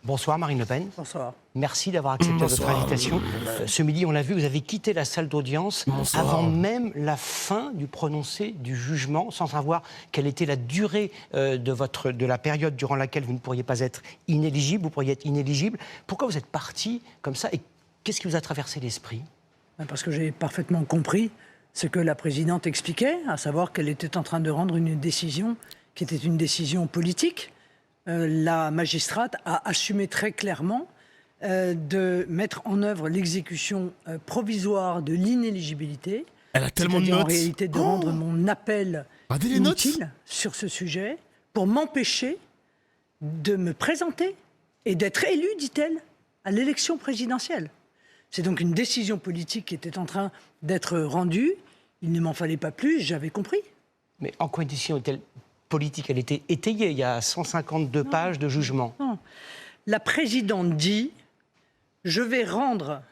Bonsoir Marine Le Pen. Bonsoir. Merci d'avoir accepté votre invitation. Ce midi, on l'a vu, vous avez quitté la salle d'audience avant même la fin du prononcé du jugement, sans savoir quelle était la durée de la période durant laquelle vous ne pourriez pas être inéligible, vous pourriez être inéligible. Pourquoi vous êtes parti comme ça et qu'est-ce qui vous a traversé l'esprit? Parce que j'ai parfaitement compris ce que la présidente expliquait, à savoir qu'elle était en train de rendre une décision qui était une décision politique. La magistrate a assumé très clairement de mettre en œuvre l'exécution provisoire de l'inéligibilité. Elle a tellement de notes. En réalité, de rendre mon appel inutile sur ce sujet pour m'empêcher de me présenter et d'être élue, dit-elle, à l'élection présidentielle. C'est donc une décision politique qui était en train d'être rendue. Il ne m'en fallait pas plus, j'avais compris. Mais en quoi une décision est-elle politique? Elle était étayée, il y a 152 pages de jugement. Non. La présidente dit « Je vais rendre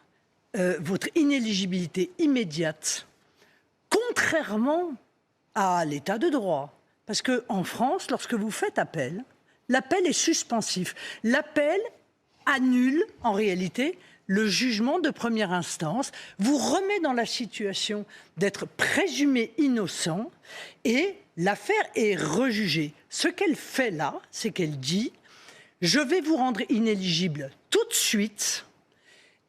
votre inéligibilité immédiate, contrairement à l'état de droit. » Parce qu'en France, lorsque vous faites appel, l'appel est suspensif. L'appel annule, en réalité, le jugement de première instance, vous remet dans la situation d'être présumé innocent et l'affaire est rejugée. Ce qu'elle fait là, c'est qu'elle dit « Je vais vous rendre inéligible tout de suite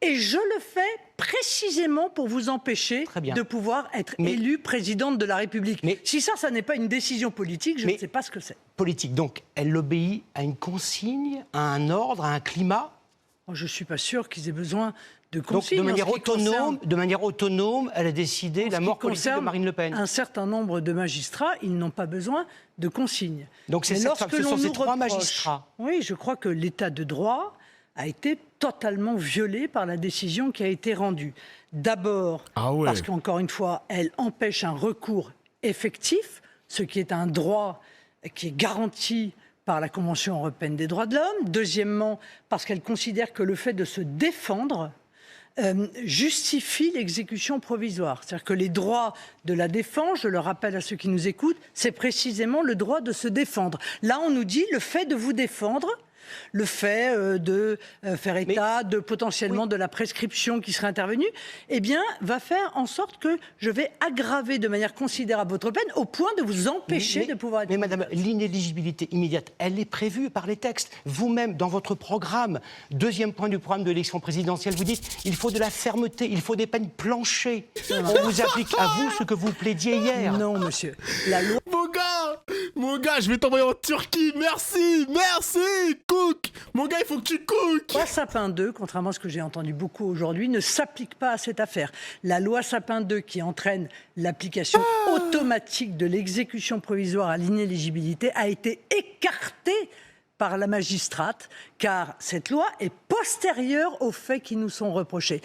et je le fais précisément pour vous empêcher de pouvoir être élue présidente de la République. » Si ça n'est pas une décision politique, je ne sais pas ce que c'est. Politique, donc elle obéit à une consigne, à un ordre, à un climat? Je ne suis pas sûr qu'ils aient besoin de consignes. Donc de manière autonome, elle a décidé la mort politique de Marine Le Pen. Un certain nombre de magistrats, ils n'ont pas besoin de consignes. Donc ce sont ces trois magistrats. Oui, je crois que l'état de droit a été totalement violé par la décision qui a été rendue. D'abord, parce qu'encore une fois, elle empêche un recours effectif, ce qui est un droit qui est garanti par la Convention européenne des droits de l'homme. Deuxièmement, parce qu'elle considère que le fait de se défendre justifie l'exécution provisoire. C'est-à-dire que les droits de la défense, je le rappelle à ceux qui nous écoutent, c'est précisément le droit de se défendre. Là, on nous dit le fait de vous défendre, le fait de faire état de potentiellement de la prescription qui serait intervenue, eh bien, va faire en sorte que je vais aggraver de manière considérable votre peine au point de vous empêcher de pouvoir être... Mais madame, l'inéligibilité immédiate, elle est prévue par les textes. Vous-même, dans votre programme, deuxième point du programme de l'élection présidentielle, vous dites il faut de la fermeté, il faut des peines planchées. On vous applique à vous ce que vous plaidiez hier. Non, monsieur. La loi... Mon gars, je vais t'envoyer en Turquie. Merci. Cook. Mon gars, il faut que tu cook. La loi Sapin 2, contrairement à ce que j'ai entendu beaucoup aujourd'hui, ne s'applique pas à cette affaire. La loi Sapin 2 qui entraîne l'application automatique de l'exécution provisoire à l'inéligibilité a été écartée par la magistrate, car cette loi est postérieure aux faits qui nous sont reprochés.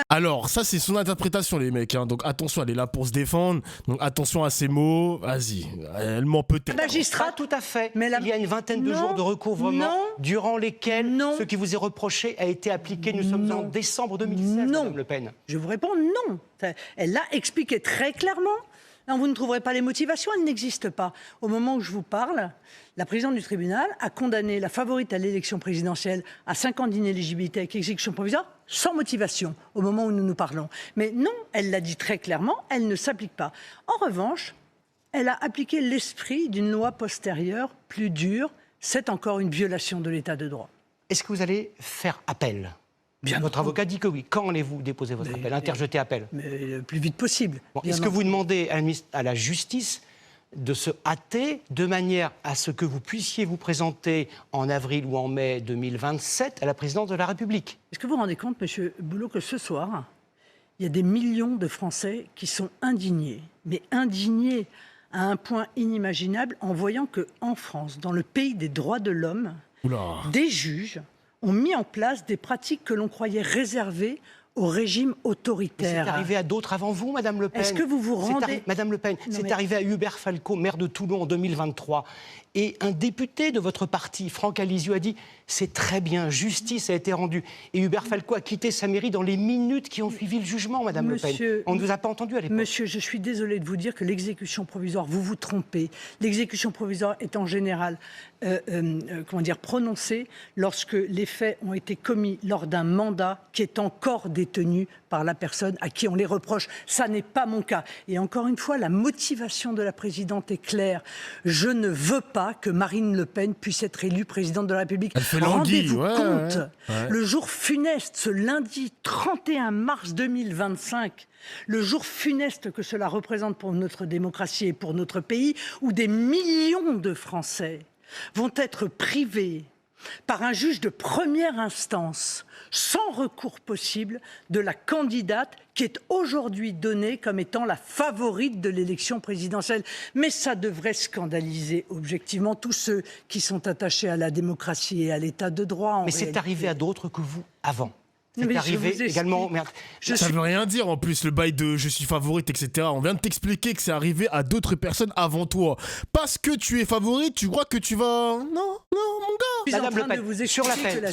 Alors, ça, c'est son interprétation, les mecs. Donc, attention, elle est là pour se défendre. Donc, attention à ses mots. Vas-y, elle ment peut-être. Magistrate, tout à fait. Il y a une vingtaine de jours de recouvrement durant lesquels ce qui vous est reproché a été appliqué. Nous sommes en décembre 2016, Madame Le Pen. Je vous réponds non. Elle l'a expliqué très clairement. Non, vous ne trouverez pas les motivations, elles n'existent pas. Au moment où je vous parle, la présidente du tribunal a condamné la favorite à l'élection présidentielle à 5 ans d'inéligibilité avec exécution provisoire sans motivation, au moment où nous nous parlons. Mais non, elle l'a dit très clairement, elle ne s'applique pas. En revanche, elle a appliqué l'esprit d'une loi postérieure plus dure. C'est encore une violation de l'état de droit. Est-ce que vous allez faire appel ? Votre avocat dit que oui. Quand allez-vous déposer votre appel, interjeter appel? Mais le plus vite possible. Est-ce que vous demandez à la justice de se hâter de manière à ce que vous puissiez vous présenter en avril ou en mai 2027 à la présidence de la République? Est-ce que vous vous rendez compte, Monsieur Boulot, que ce soir, il y a des millions de Français qui sont indignés, mais indignés à un point inimaginable en voyant qu'en France, dans le pays des droits de l'homme, des juges ont mis en place des pratiques que l'on croyait réservées au régime autoritaire. C'est arrivé à d'autres avant vous, Madame Le Pen. Est-ce que vous vous rendez... Madame Le Pen, c'est arrivé à Hubert Falco, maire de Toulon en 2023. Et un député de votre parti, Franck Alizio, a dit « c'est très bien, justice a été rendue ». Et Hubert Falco a quitté sa mairie dans les minutes qui ont suivi le jugement, Madame Le Pen. On ne vous a pas entendu à l'époque. Monsieur, je suis désolé de vous dire que l'exécution provisoire, vous vous trompez. L'exécution provisoire est en général prononcée lorsque les faits ont été commis lors d'un mandat qui est encore détenu par la personne à qui on les reproche. Ça n'est pas mon cas. Et encore une fois, la motivation de la présidente est claire. Je ne veux pas que Marine Le Pen puisse être élue présidente de la République. Rendez-vous compte, le jour funeste, ce lundi 31 mars 2025, le jour funeste que cela représente pour notre démocratie et pour notre pays, où des millions de Français vont être privés par un juge de première instance, sans recours possible, de la candidate qui est aujourd'hui donnée comme étant la favorite de l'élection présidentielle. Mais ça devrait scandaliser objectivement tous ceux qui sont attachés à la démocratie et à l'état de droit. Mais c'est arrivé à d'autres que vous avant. C'est arrivé également. Ça veut rien dire en plus, le bail de je suis favorite, etc. On vient de t'expliquer que c'est arrivé à d'autres personnes avant toi. Parce que tu es favorite, tu crois que tu vas. Non, mon gars. Madame Le Pen, sur l'appel,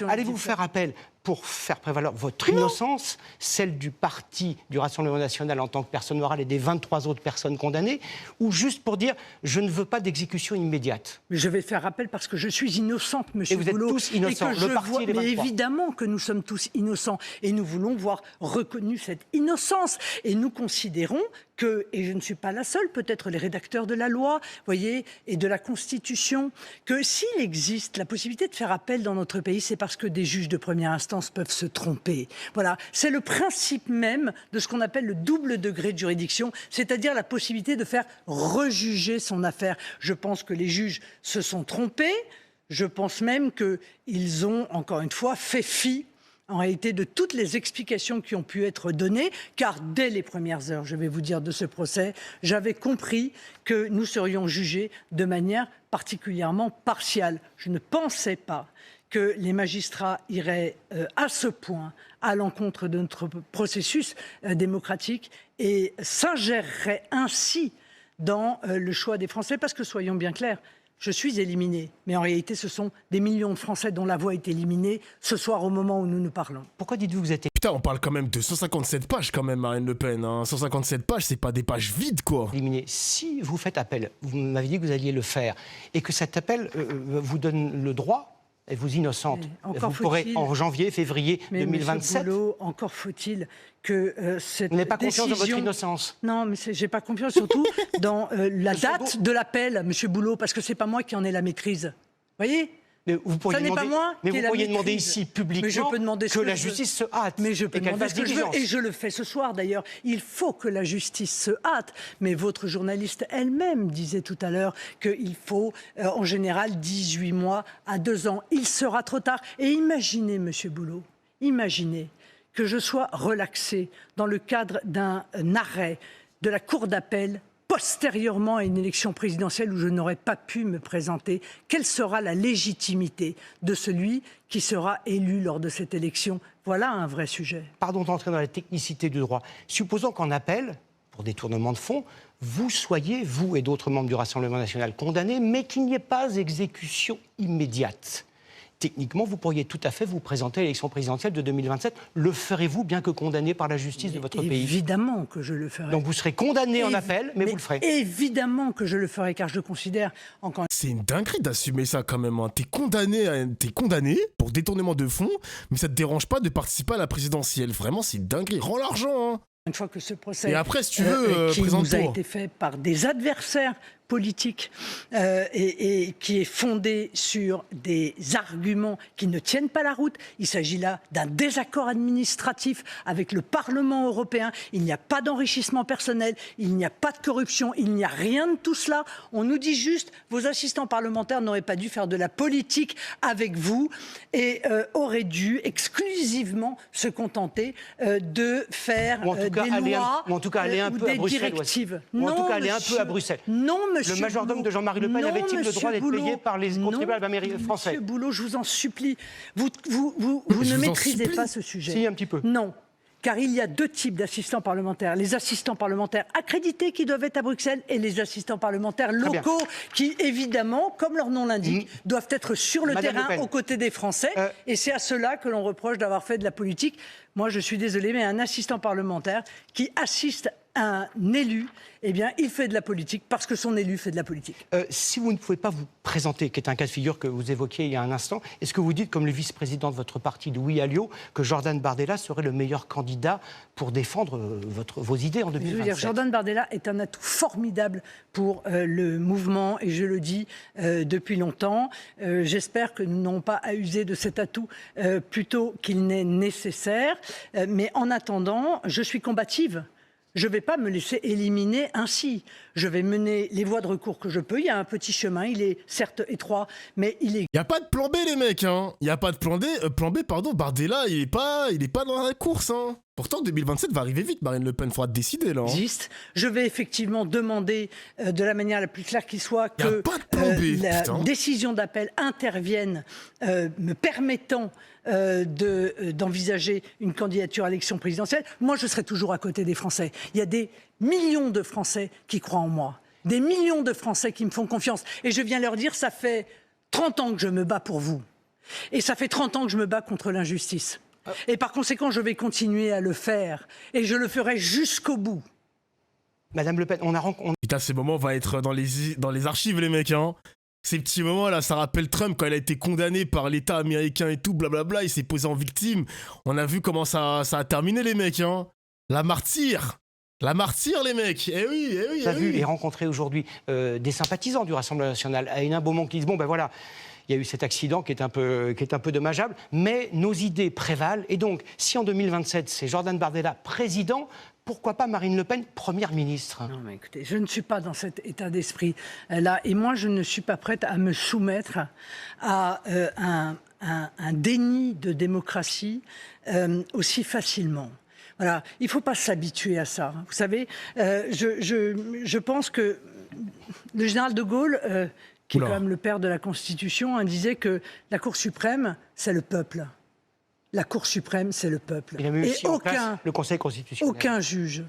allez-vous faire appel pour faire prévaloir votre innocence, celle du parti du Rassemblement national en tant que personne morale et des 23 autres personnes condamnées, ou juste pour dire je ne veux pas d'exécution immédiate? Mais je vais faire appel parce que je suis innocente, monsieur Boulot. Et vous êtes tous innocents, le parti et les 23. Mais évidemment que nous sommes tous innocents et nous voulons voir reconnue cette innocence. Et nous considérons que, et je ne suis pas la seule, peut-être les rédacteurs de la loi, voyez, et de la Constitution, que s'il existe la possibilité de faire appel dans notre pays, c'est parce que des juges de première instance peuvent se tromper. Voilà, c'est le principe même de ce qu'on appelle le double degré de juridiction, c'est-à-dire la possibilité de faire rejuger son affaire. Je pense que les juges se sont trompés, je pense même qu'ils ont, encore une fois, fait fi en réalité de toutes les explications qui ont pu être données, car dès les premières heures, je vais vous dire, de ce procès, j'avais compris que nous serions jugés de manière particulièrement partiale. Je ne pensais pas que les magistrats iraient à ce point à l'encontre de notre processus démocratique et s'ingéreraient ainsi dans le choix des Français, parce que soyons bien clairs, je suis éliminé, mais en réalité, ce sont des millions de Français dont la voix est éliminée ce soir au moment où nous nous parlons. Pourquoi dites-vous que vous êtes... Putain, on parle quand même de 157 pages quand même, Marine Le Pen. Hein. 157 pages, c'est pas des pages vides, quoi. Éliminé. Si vous faites appel, vous m'avez dit que vous alliez le faire, et que cet appel vous donne le droit, et vous innocente, vous pourrez en janvier, février 2027... Mais Boulot, encore faut-il que cette Vous n'avez pas confiance décision... dans votre innocence? Non, mais j'ai pas confiance surtout dans la date de l'appel, monsieur Boulot, parce que c'est pas moi qui en ai la maîtrise. Voyez? Mais vous pourriez demander, pas moi mais vous pourriez demander ici publiquement que la justice se hâte. Mais je peux demander ce que je veux, diligence. et je le fais ce soir d'ailleurs. Il faut que la justice se hâte. Mais votre journaliste elle-même disait tout à l'heure qu'il faut en général 18 mois à 2 ans. Il sera trop tard. Et imaginez, monsieur Boulot, imaginez que je sois relaxé dans le cadre d'un arrêt de la Cour d'appel postérieurement à une élection présidentielle où je n'aurais pas pu me présenter. Quelle sera la légitimité de celui qui sera élu lors de cette élection? Voilà un vrai sujet. Pardon d'entrer dans la technicité du droit. Supposons qu'en appel, pour détournement de fonds, vous soyez, vous et d'autres membres du Rassemblement national, condamnés, mais qu'il n'y ait pas exécution immédiate. Techniquement, vous pourriez tout à fait vous présenter à l'élection présidentielle de 2027. Le ferez-vous, bien que condamné par la justice de votre pays? Évidemment que je le ferai. Donc vous serez condamné en appel, mais vous le ferez. Évidemment que je le ferai, car je considère encore... C'est une dinguerie d'assumer ça quand même. Hein. T'es condamné pour détournement de fonds, mais ça te dérange pas de participer à la présidentielle. Vraiment, c'est une dinguerie. Rends l'argent. Hein. Une fois que ce procès et après, si tu veux, qui nous a été fait par des adversaires politique et qui est fondée sur des arguments qui ne tiennent pas la route. Il s'agit là d'un désaccord administratif avec le Parlement européen. Il n'y a pas d'enrichissement personnel, il n'y a pas de corruption, il n'y a rien de tout cela. On nous dit juste, vos assistants parlementaires n'auraient pas dû faire de la politique avec vous et auraient dû exclusivement se contenter de faire des lois ou en tout cas aller un peu à Bruxelles, directives. Ou en tout cas aller un peu à Bruxelles. Non, monsieur le majordome de Jean-Marie Le Pen avait-il le droit d'être payé par les contribuables français? Monsieur Boulot, je vous en supplie, vous ne maîtrisez pas ce sujet. Si, un petit peu. Non. car il y a deux types d'assistants parlementaires. Les assistants parlementaires accrédités qui doivent être à Bruxelles et les assistants parlementaires locaux qui, évidemment, comme leur nom l'indique, doivent être sur le terrain aux côtés des Français. Et c'est à cela que l'on reproche d'avoir fait de la politique. Moi, je suis désolé, mais un assistant parlementaire qui assiste un élu, eh bien, il fait de la politique parce que son élu fait de la politique. Si vous ne pouvez pas vous présenter, qui est un cas de figure que vous évoquiez il y a un instant, est-ce que vous dites, comme le vice-président de votre parti, Louis Alliot, que Jordan Bardella serait le meilleur candidat pour défendre vos idées en 2027 ? Je veux dire, Jordan Bardella est un atout formidable pour le mouvement, et je le dis depuis longtemps. J'espère que nous n'aurons pas à user de cet atout plutôt qu'il n'est nécessaire. Mais en attendant, je suis combative. Je ne vais pas me laisser éliminer ainsi. Je vais mener les voies de recours que je peux. Il y a un petit chemin, il est certes étroit, mais il est... Il n'y a pas de plan B, les mecs, hein. Il n'y a pas de plan B, pardon, Bardella, il est pas dans la course, hein. Pourtant, 2027 va arriver vite, Marine Le Pen, il faudra décider, là. Hein. Je vais effectivement demander, de la manière la plus claire qui soit, que la décision d'appel intervienne, me permettant d'envisager une candidature à l'élection présidentielle. Moi, je serai toujours à côté des Français. Il y a des millions de Français qui croient en moi. Des millions de Français qui me font confiance. Et je viens leur dire, ça fait 30 ans que je me bats pour vous. Et ça fait 30 ans que je me bats contre l'injustice. Et par conséquent, je vais continuer à le faire. Et je le ferai jusqu'au bout. Madame Le Pen, Putain, ces moments vont être dans les archives, les mecs, hein. Ces petits moments-là, ça rappelle Trump quand il a été condamné par l'État américain et tout, blablabla, il s'est posé en victime. On a vu comment ça a terminé, les mecs, hein. La martyre, les mecs. Eh oui. J'ai vu et rencontré aujourd'hui des sympathisants du Rassemblement national à Hénin Beaumont qui disent, bon ben voilà, il y a eu cet accident qui est un peu dommageable, mais nos idées prévalent. Et donc, si en 2027, c'est Jordan Bardella président, pourquoi pas Marine Le Pen première ministre ? Non, mais écoutez, je ne suis pas dans cet état d'esprit-là. Et moi, je ne suis pas prête à me soumettre à un déni de démocratie aussi facilement. Voilà, il ne faut pas s'habituer à ça. Vous savez, je pense que le général de Gaulle, qui est quand même le père de la Constitution, disait que la Cour suprême, c'est le peuple. La Cour suprême, c'est le peuple. Il a mis aussi en place le Conseil constitutionnel. Aucun juge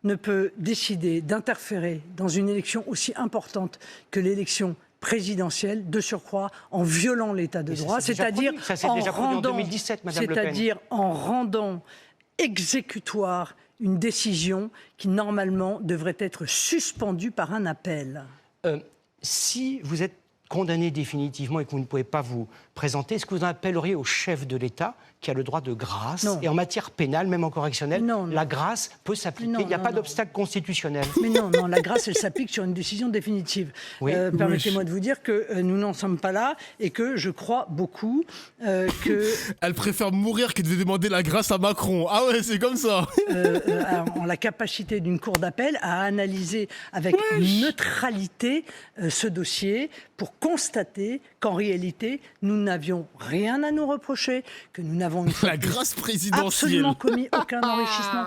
ne peut décider d'interférer dans une élection aussi importante que l'élection présidentielle, de surcroît, en violant l'état de droit, c'est-à-dire en rendant exécutoire une décision qui, normalement, devrait être suspendue par un appel. Si vous êtes condamné définitivement et que vous ne pouvez pas vous présenter, est-ce que vous en appelleriez au chef de l'État qui a le droit de grâce ? Non. Et en matière pénale, même en correctionnelle, la grâce peut s'appliquer. Il n'y a pas d'obstacle constitutionnel. Mais non, la grâce, elle s'applique sur une décision définitive. Oui. Permettez-moi de vous dire que nous n'en sommes pas là et que je crois beaucoup que... Elle préfère mourir que de demander la grâce à Macron. Ah ouais, c'est comme ça. En la capacité d'une cour d'appel à analyser avec neutralité ce dossier pour constater qu'en réalité, nous n'avions rien à nous reprocher, que nous n'avons la grâce présidentielle absolument commis aucun enrichissement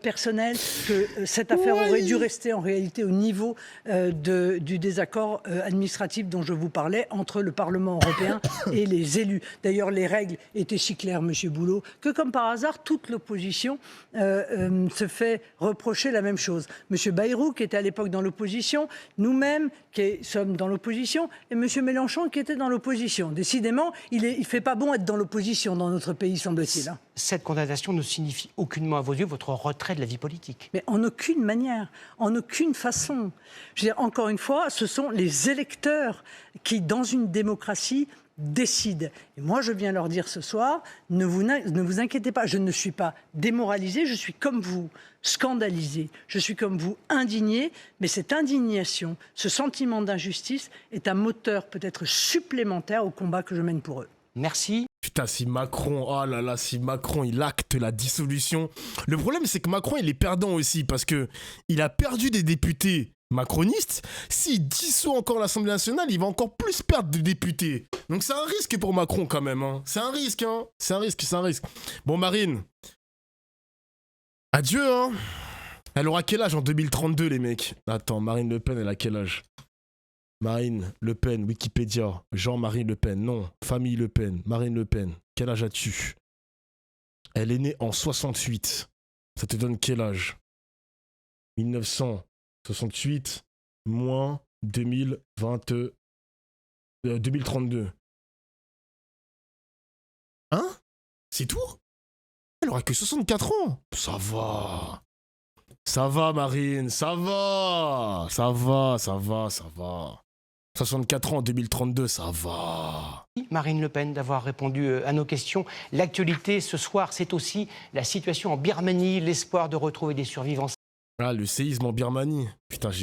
personnel, que cette affaire aurait dû rester en réalité au niveau du désaccord administratif dont je vous parlais entre le Parlement européen et les élus. D'ailleurs, les règles étaient si claires, Monsieur Boulot, que comme par hasard, toute l'opposition se fait reprocher la même chose. Monsieur Bayrou, qui était à l'époque dans l'opposition, nous-mêmes qui sommes dans l'opposition, et Monsieur Mélenchon qui était dans l'opposition. Décidément, il ne fait pas bon être dans l'opposition dans notre pays, semble-t-il. Cette condamnation ne signifie aucunement à vos yeux votre retrait de la vie politique. Mais en aucune manière, en aucune façon. Je veux dire, encore une fois, ce sont les électeurs qui, dans une démocratie, décident. Et moi, je viens leur dire ce soir, ne vous inquiétez pas, je ne suis pas démoralisé, je suis comme vous, scandalisé, je suis comme vous, indigné, mais cette indignation, ce sentiment d'injustice est un moteur peut-être supplémentaire au combat que je mène pour eux. Merci. Putain, si Macron, oh là là, si Macron, il acte la dissolution. Le problème, c'est que Macron, il est perdant aussi, parce que il a perdu des députés macronistes. S'il dissout encore l'Assemblée nationale, il va encore plus perdre de députés. Donc c'est un risque pour Macron quand même, hein. C'est un risque, hein. C'est un risque. Bon, Marine, adieu, hein. Elle aura quel âge en 2032, les mecs? Attends, Marine Le Pen, elle a quel âge? Marine Le Pen, Wikipédia, Jean-Marie Le Pen, non, famille Le Pen, Marine Le Pen, quel âge as-tu? Elle est née en 68. Ça te donne quel âge? 1968 moins 2032. Hein? C'est tout? Elle aura que 64 ans. Ça va. Ça va, Marine. Ça va. Ça va, ça va, ça va. 64 ans en 2032, ça va. Marine Le Pen d'avoir répondu à nos questions. L'actualité ce soir, c'est aussi la situation en Birmanie, l'espoir de retrouver des survivants. Ah, le séisme en Birmanie. Putain, j'ai